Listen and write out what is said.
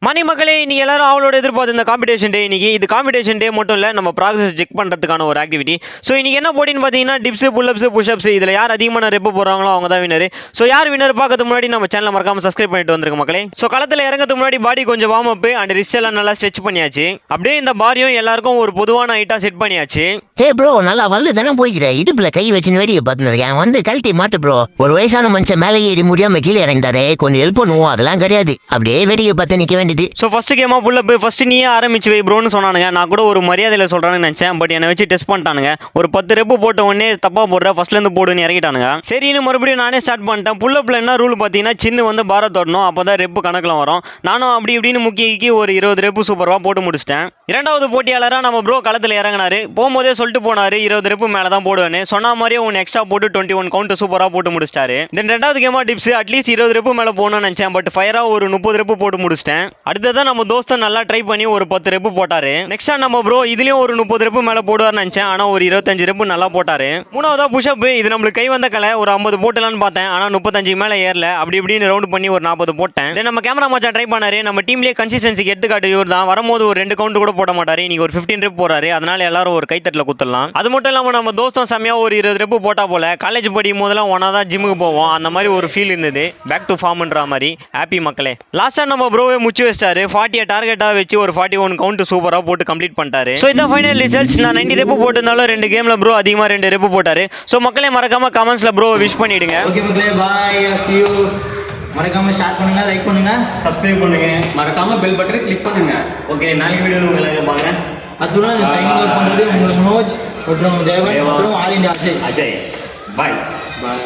மணி மக்களே, இன்னைக்கு எல்லாரும் அவளோட எதிர்பார்த்து இந்த காம்படிஷன் டே. இன்னைக்கு இது காம்படிஷன் டே மட்டும் இல்லை, நம்ம ப்ராக்ரஸ் செக் பண்ணுறதுக்கான ஒரு ஆக்டிவிட்டி. ஸோ இன்னைக்கு என்ன போட்டின்னு பார்த்தீங்கன்னா டிப்ஸ், புல்லப்ஸ், புஷ்அப்ஸ். இதில் யார் அதிகமான ரெப்பு போடுறாங்களோ அவங்க தான் வினர். ஸோ யார் வினர் பார்க்கறதுக்கு முன்னாடி நம்ம சேனலை மறக்காம சப்ஸ்கிரைப் பண்ணிட்டு வந்துருங்க மக்களே. ஸோ களத்தில் இறங்கிறதுக்கு முன்னாடி பாடி கொஞ்சம் வார்ம் அப் அண்ட் ரிஸ்ட் எல்லாம் நல்லா ஸ்ட்ரெச் பண்ணியாச்சு. அப்படியே இந்த பாரியும் எல்லாருக்கும் ஒரு பொதுவான ஹைட்டாக செட் பண்ணியாச்சு. ஹே ப்ரோ, நல்லா வந்து தானே போய்க்கிறேன். இடுப்புல கை வச்சுன்னு வேடிக்கை பார்த்துருக்கேன். வந்து கழட்டி மாட்டு ப்ரோ. ஒரு வயசான மனுஷன் மேலே ஏறி முடியாம கீழே இறங்கிட்டாரு. கொஞ்சம் ஹெல்ப் பண்ணுவோம், அதெல்லாம் கிடையாது. அப்படியே வேடிக்கை பார்த்து நிற்க வேண்டியது. ஸோ ஃபர்ஸ்ட் கேமா புல்லப் ஃபர்ஸ்ட் நீயே ஆரம்பிச்சு வை ப்ரோன்னு சொன்னானுங்க. நான் கூட ஒரு மரியாதையில் சொல்கிறான்னு நினச்சேன். பட் என்னை வச்சு டெஸ்ட் பண்ணிட்டானுங்க. ஒரு 10 ரெப்பு போட்ட உடனே தப்பாக போடுற ஃபர்ஸ்ட்லேருந்து போடுன்னு இறக்கிட்டானுங்க. சரின்னு மறுபடியும் நானே ஸ்டார்ட் பண்ணிட்டேன். புல்லப்பில் என்ன ரூல் பார்த்தீங்கன்னா சின்ன வந்து பார தொடணும், அப்போ தான் ரெப்பு கணக்கில் வரும். நானும் அப்படி இப்படின்னு முக்கிய ஒரு 20 ரெப்பு சூப்பராக போட்டு முடிச்சிட்டேன். இரண்டாவது போட்டியாளராக நம்ம ப்ரோ களத்தில் இறங்கினாரு. போகும்போதே சொல்லிட்டு போனார் 20 ரெப்பு மேலே தான் போடுவேன்னு. சொன்ன மாதிரியே ஒன்று எக்ஸ்ட்ரா போட்டு 21 கவுண்ட் சூப்பராக போட்டு முடிச்சிட்டாரு. தென் ரெண்டாவது கேமா டிப்ஸ், அட்லீஸ்ட் 20 ரெப்பு மேலே போகணும்னு நினச்சேன். பட் ஃபயராக ஒரு 30 ரெப்பு போட்டு முடிச்சிட்டேன். அடுத்ததான் நம்ம தோஸ்தை நல்லா ட்ரை பண்ணி ஒரு 10 ரெப்பு போட்டாரு. நெக்ஸ்டா நம்ம ப்ரோ இதுலயும் ஒரு 30 ரெப்பு மேல போடுவார்னு நினைச்சேன். ஆனா ஒரு 25 ரெப்பு நல்லா போட்டாரு. மூணாவதா புஷ்அப். இது நம்மளுக்கு கை வந்த கலை. ஒரு 50 போட்டலான்னு பார்த்தேன். ஆனா 35 மேல ஏறல. அப்படி இப்படின்னு ரவுண்ட் பண்ணி ஒரு 40 போட்டேன். தென் நம்ம கேமரா மச்சான் ட்ரை பண்ணாரு. நம்ம டீம்லயே கன்சிஸ்டன்சிக்கு எடுத்துக்காட்டு இவர் தான். வரும்போது ஒரு 2 கவுண்ட் கூட போட மாட்டாரு. இன்னைக்கு ஒரு 15 ரெப்பு போறாரு. அதனால எல்லாரும் ஒரு கைத்தட்டில் குத்தலாம். அது மட்டும் இல்லாம நம்ம தோஸ்தம் செம்மையா ஒரு 20 ரெப்பு போட்டா போல. காலேஜ் படிக்கும் போதெல்லாம் ஒன்னா தான் ஜிம்முக்கு போவோம். அந்த மாதிரி ஒரு ஃபீல் இருந்தது. பேக் டு ஃபார்ம்ன்ற மாதிரி. ஹாப்பி மக்களே. லாஸ்டா நம்ம ப்ரோவே முச்சு வச்சிட்டாரு. 40 டார்கெட்டா வச்சு ஒரு 41 கவுண்ட் சூப்பரா போட்டு கம்ப்ளீட் பண்ணிட்டாரு. சோ இந்த ஃபைனல் ரிசல்ட்ஸ். நான் 90 ரெப்பு போட்டிருந்தாலும் 2 கேம்ல ப்ரோ அதிகமா 2 ரெப்பு போட்டாரு. சோ மக்களே மறக்காம கமெண்ட்ஸ்ல ப்ரோ விஷ் பண்ணிடுங்க. ஓகே மக்களே, பாய், see you. மறக்காம ஷேர் பண்ணுங்க, லைக் பண்ணுங்க, சப்ஸ்கிரைப் பண்ணுங்க, மறக்காம பெல் பட்டனை கிளிக் பண்ணுங்க. ஓகே, நாளைக்கு வீடியோல உங்களை பார்க்குறேன். அதுடன் சைனிங் அவுட் பண்றது உங்களுக்கு மனோஜ் மற்றும் தேவன் மற்றும் ஆல் இந்தியா அஜய். அஜய் பாய். பாய்.